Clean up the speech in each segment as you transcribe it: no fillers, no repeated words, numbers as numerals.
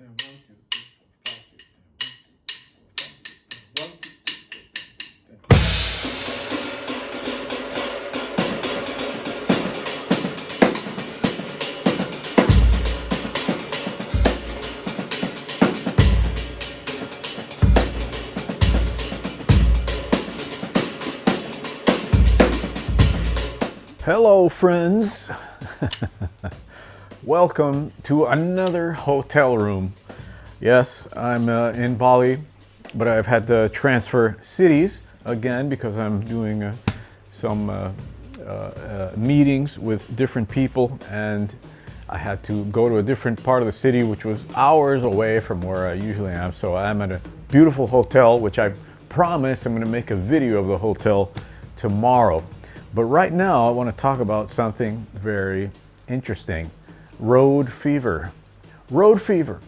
10, 1, 2, 3, 4, 5, 6, 7, 1, 2, 3, 4, 5, 6, 7, 1, 2, 3, 4, 5. Hello, friends. Welcome to another hotel room. Yes, I'm in Bali, but I've had to transfer cities again because I'm doing some meetings with different people, and I had to go to a different part of the city, which was hours away from where I usually am. So I'm at a beautiful hotel, which I promise I'm going to make a video of the hotel tomorrow. But right now, I want to talk about something very interesting. Road fever. Road fever.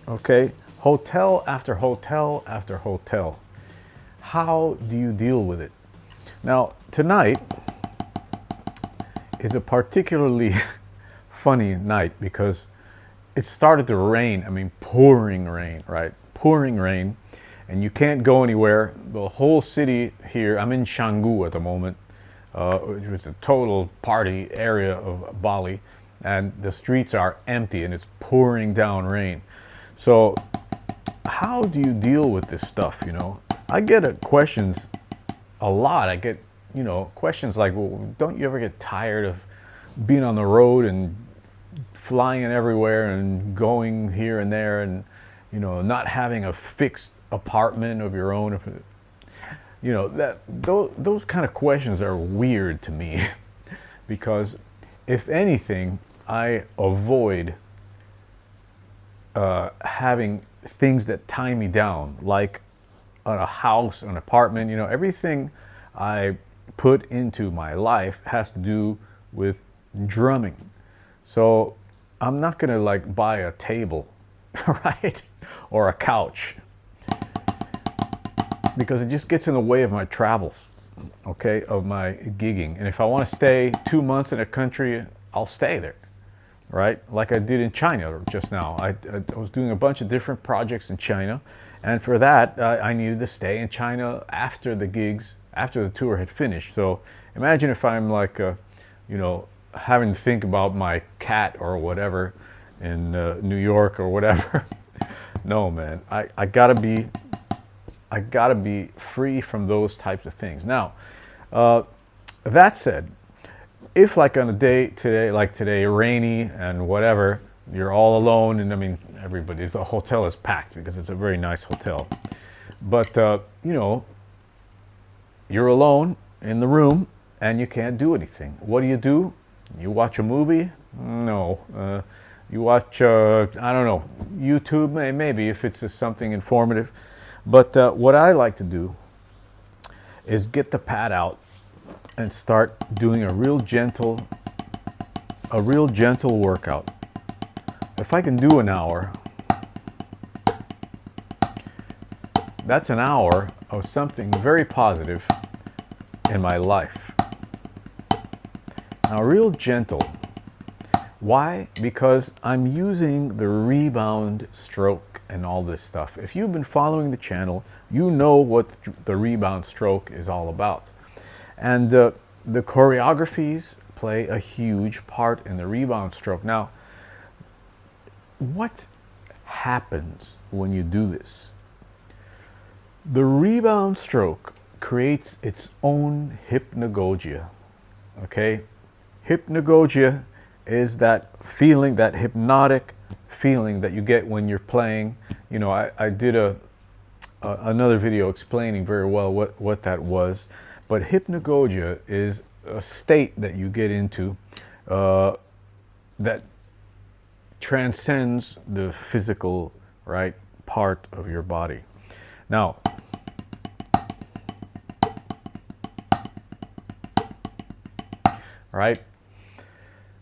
Okay? Hotel after hotel after hotel. How do you deal with it? Now, tonight is a particularly funny night because it started to rain. I mean, pouring rain, right? Pouring rain. And you can't go anywhere. The whole city here, I'm in Canggu at the moment, which was a total party area of Bali. And the streets are empty and it's pouring down rain. So how do you deal with this stuff, you know? I get questions a lot. I get, questions like, well, don't you ever get tired of being on the road and flying everywhere and going here and there and, not having a fixed apartment of your own? Those kind of questions are weird to me because if anything, I avoid having things that tie me down, like a house, an apartment. Everything I put into my life has to do with drumming. So I'm not gonna like buy a table, right? Or a couch, because it just gets in the way of my travels, okay, of my gigging. And if I want to stay 2 months in a country, I'll stay there, right? Like I did in China just now. I was doing a bunch of different projects in China, and for that, I needed to stay in China after the gigs, after the tour had finished. So imagine if I'm like, having to think about my cat or whatever in New York or whatever. No, man, I gotta be free from those types of things. Now, that said, if like on a day today, like today, rainy and whatever, you're all alone, and I mean, the hotel is packed because it's a very nice hotel. But, you're alone in the room and you can't do anything. What do? You watch a movie? No. You watch, I don't know, YouTube, maybe if it's something informative. But what I like to do is get the pad out and start doing a real gentle workout. If I can do an hour, that's an hour of something very positive in my life. Now, real gentle. Why? Because I'm using the rebound stroke and all this stuff. If you've been following the channel, you know what the rebound stroke is all about. And the choreographies play a huge part in the rebound stroke. Now, what happens when you do this? The rebound stroke creates its own hypnagogia. Okay? Hypnagogia is that feeling, that hypnotic feeling that you get when you're playing. I did another video explaining very well what that was. But hypnagogia is a state that you get into that transcends the physical, right, part of your body. Now, right?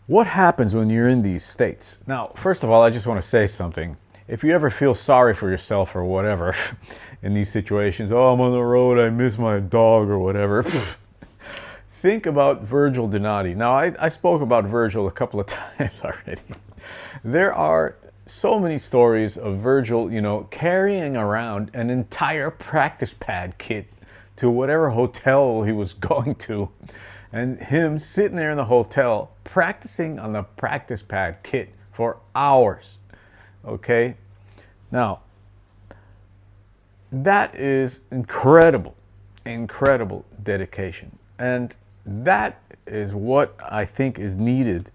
What happens when you're in these states? Now, first of all, I just want to say something. If you ever feel sorry for yourself or whatever in these situations, oh, I'm on the road, I miss my dog or whatever, think about Virgil Donati. Now, I spoke about Virgil a couple of times already. There are so many stories of Virgil, carrying around an entire practice pad kit to whatever hotel he was going to, and him sitting there in the hotel practicing on the practice pad kit for hours. Okay? Now, that is incredible, incredible dedication. And that is what I think is needed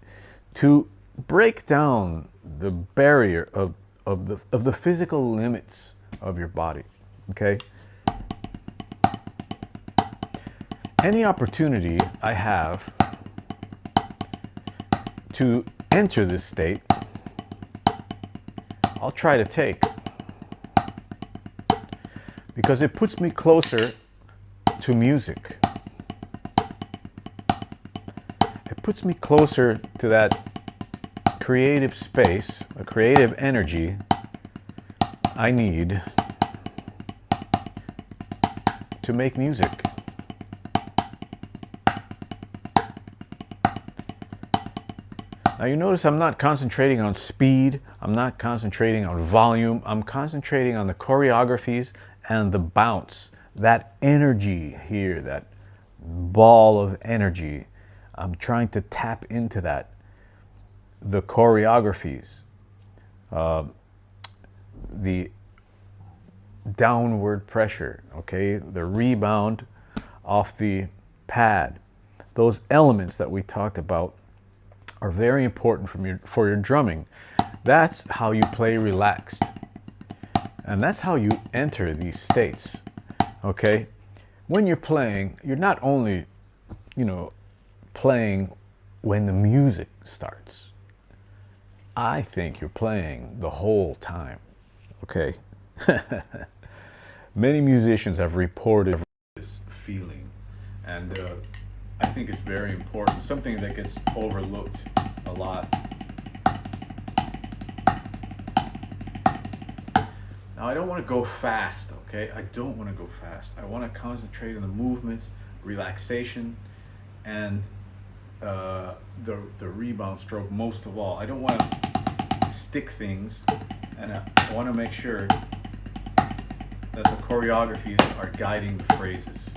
to break down the barrier of the physical limits of your body. Okay? Any opportunity I have to enter this state, I'll try to take, because it puts me closer to music. It puts me closer to that creative space, a creative energy I need to make music. Now you notice I'm not concentrating on speed, I'm not concentrating on volume, I'm concentrating on the choreographies and the bounce, that energy here, that ball of energy. I'm trying to tap into that. The choreographies, the downward pressure, okay, the rebound off the pad. Those elements that we talked about are very important for your drumming. That's how you play relaxed. And that's how you enter these states, okay? When you're playing, you're not only, playing when the music starts. I think you're playing the whole time, okay? Many musicians have reported this feeling, and I think it's very important, something that gets overlooked a lot. Now, I don't want to go fast, okay? I don't want to go fast. I want to concentrate on the movement, relaxation, and the rebound stroke most of all. I don't want to stick things, and I want to make sure that the choreographies are guiding the phrases.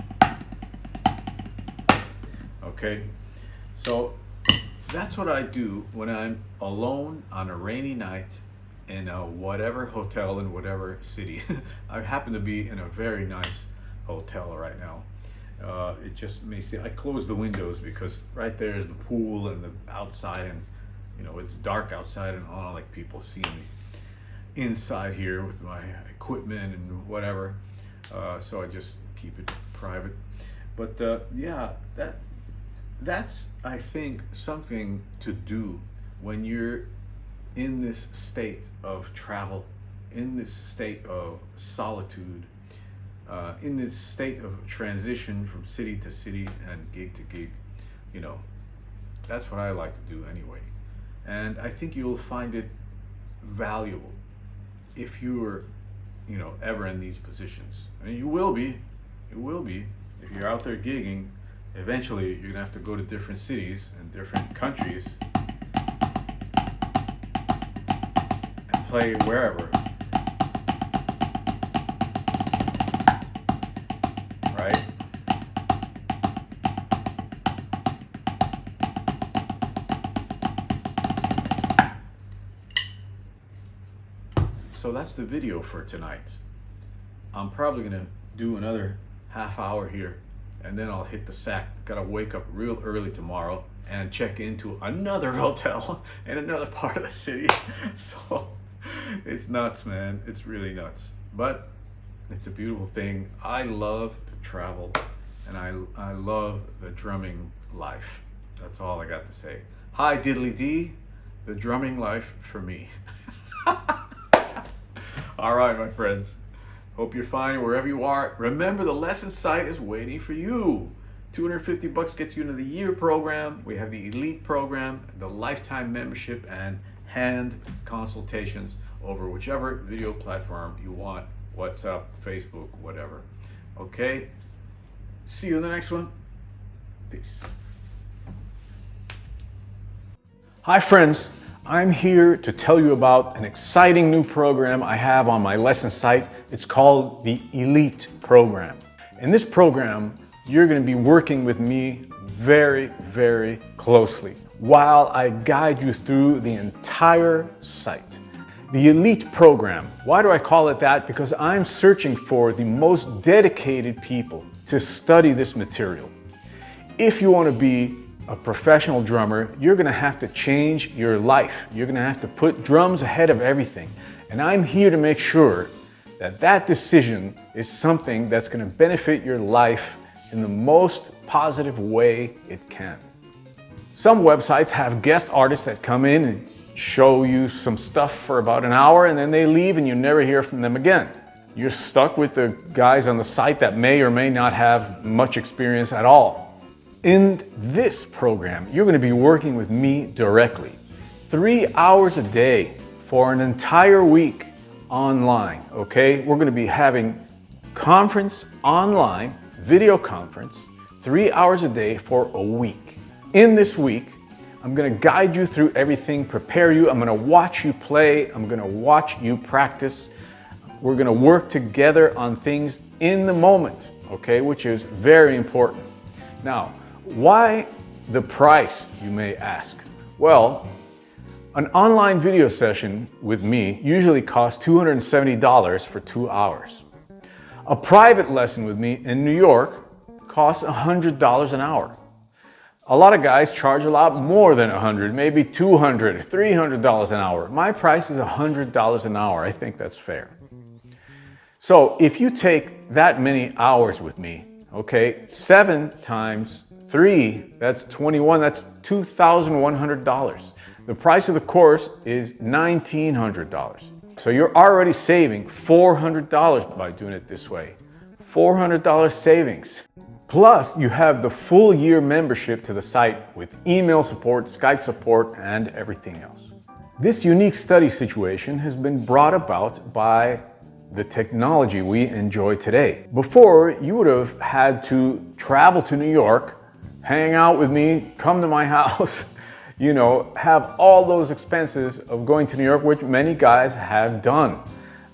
Okay, so that's what I do when I'm alone on a rainy night in a whatever hotel in whatever city. I happen to be in a very nice hotel right now. It just may see, I close the windows because right there is the pool and the outside, and it's dark outside, and I don't like people seeing me inside here with my equipment and whatever. So I just keep it private. But yeah, that's, I think, something to do when you're in this state of travel, in this state of solitude, in this state of transition from city to city and gig to gig. That's what I like to do anyway. And I think you'll find it valuable if you're, ever in these positions. I mean, you will be. If you're out there gigging, eventually you're gonna have to go to different cities and different countries and play wherever. Right? So that's the video for tonight. I'm probably gonna do another half hour here, and then I'll hit the sack. Gotta wake up real early tomorrow and check into another hotel in another part of the city. So it's nuts, man. It's really nuts. But it's a beautiful thing. I love to travel, and I love the drumming life. That's all I got to say. Hi, diddly dee, the drumming life for me. All right, my friends. Hope you're fine wherever you are. Remember, the lesson site is waiting for you. $250 gets you into the year program. We have the elite program, the lifetime membership, and hand consultations over whichever video platform you want. WhatsApp, Facebook, whatever. Okay? See you in the next one. Peace. Hi, friends. I'm here to tell you about an exciting new program I have on my lesson site. It's called the Elite Program. In this program, you're going to be working with me very, very closely while I guide you through the entire site. The Elite Program. Why do I call it that? Because I'm searching for the most dedicated people to study this material. If you want to be a professional drummer, you're going to have to change your life. You're going to have to put drums ahead of everything. And I'm here to make sure that that decision is something that's going to benefit your life in the most positive way it can. Some websites have guest artists that come in and show you some stuff for about an hour and then they leave and you never hear from them again. You're stuck with the guys on the site that may or may not have much experience at all. In this program, you're going to be working with me directly. 3 hours a day for an entire week online, okay? We're going to be having conference online, video conference, 3 hours a day for a week. In this week, I'm going to guide you through everything, prepare you. I'm going to watch you play. I'm going to watch you practice. We're going to work together on things in the moment, okay, which is very important. Now, why the price, you may ask? Well, an online video session with me usually costs $270 for 2 hours. A private lesson with me in New York costs $100 an hour. A lot of guys charge a lot more than $100, maybe $200, $300 an hour. My price is $100 an hour. I think that's fair. So if you take that many hours with me, okay, 7 times 3, that's 21, that's $2,100. The price of the course is $1,900. So you're already saving $400 by doing it this way. $400 savings. Plus, you have the full year membership to the site with email support, Skype support, and everything else. This unique study situation has been brought about by the technology we enjoy today. Before, you would have had to travel to New York, hang out with me, come to my house, you know, have all those expenses of going to New York, which many guys have done.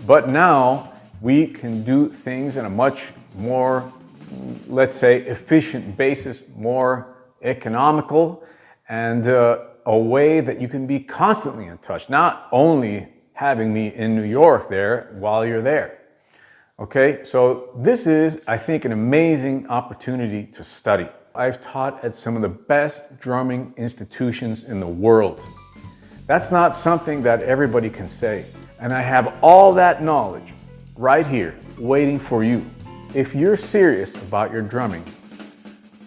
But now we can do things in a much more, let's say, efficient basis, more economical, and a way that you can be constantly in touch, not only having me in New York there while you're there. Okay, so this is, I think, an amazing opportunity to study. I've taught at some of the best drumming institutions in the world. That's not something that everybody can say. And I have all that knowledge right here waiting for you. If you're serious about your drumming,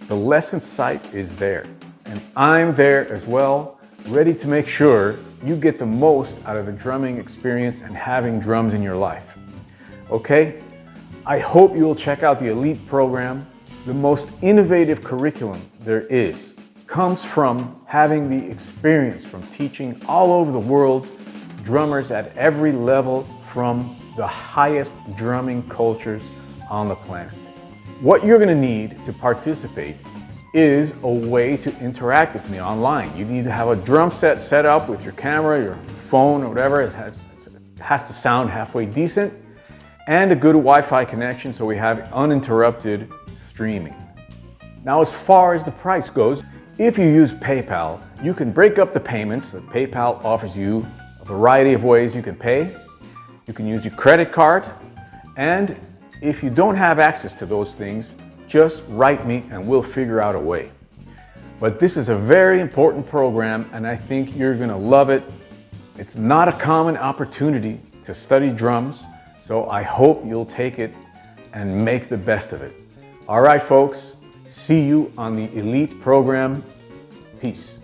the lesson site is there. And I'm there as well, ready to make sure you get the most out of the drumming experience and having drums in your life. Okay? I hope you'll check out the Elite Program. The most innovative curriculum there is comes from having the experience from teaching all over the world, drummers at every level from the highest drumming cultures on the planet. What you're going to need to participate is a way to interact with me online. You need to have a drum set up with your camera, your phone, or whatever. It has to sound halfway decent, and a good Wi-Fi connection so we have uninterrupted streaming. Now, as far as the price goes, if you use PayPal, you can break up the payments. PayPal offers you a variety of ways you can pay. You can use your credit card, and if you don't have access to those things, just write me and we'll figure out a way. But this is a very important program and I think you're going to love it. It's not a common opportunity to study drums, so I hope you'll take it and make the best of it. All right, folks, see you on the Elite Program. Peace.